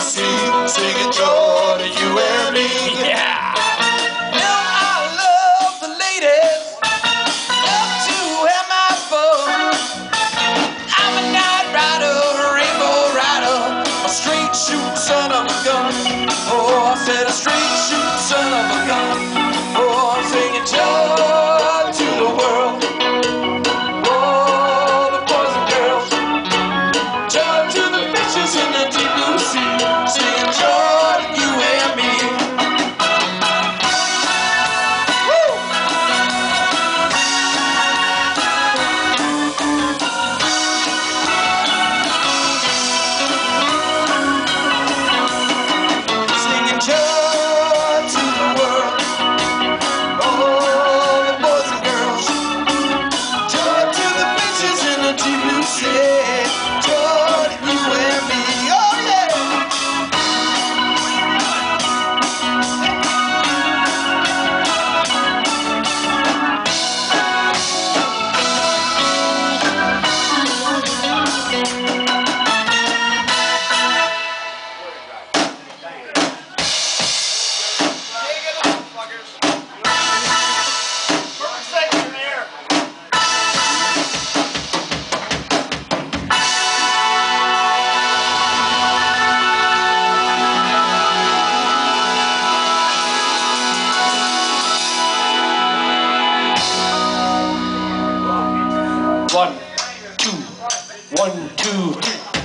sea, singing joy to you and me. Yeah. Now I love the ladies, love to have my fun. I'm a night rider, a rainbow rider, a straight shoot son of a gun. Oh, I said a straight shoot son of a gun. Oh, I'm singing joy to the world. Oh, the boys and girls. Joy to the fishes in the deep blue sea, singing joy to you and me. Woo! Singing joy to the world. Oh, the boys and girls. Joy to the fishes in the deep blue sea. Joy to you and me. Oh yeah. One, two, 1, 2, 3.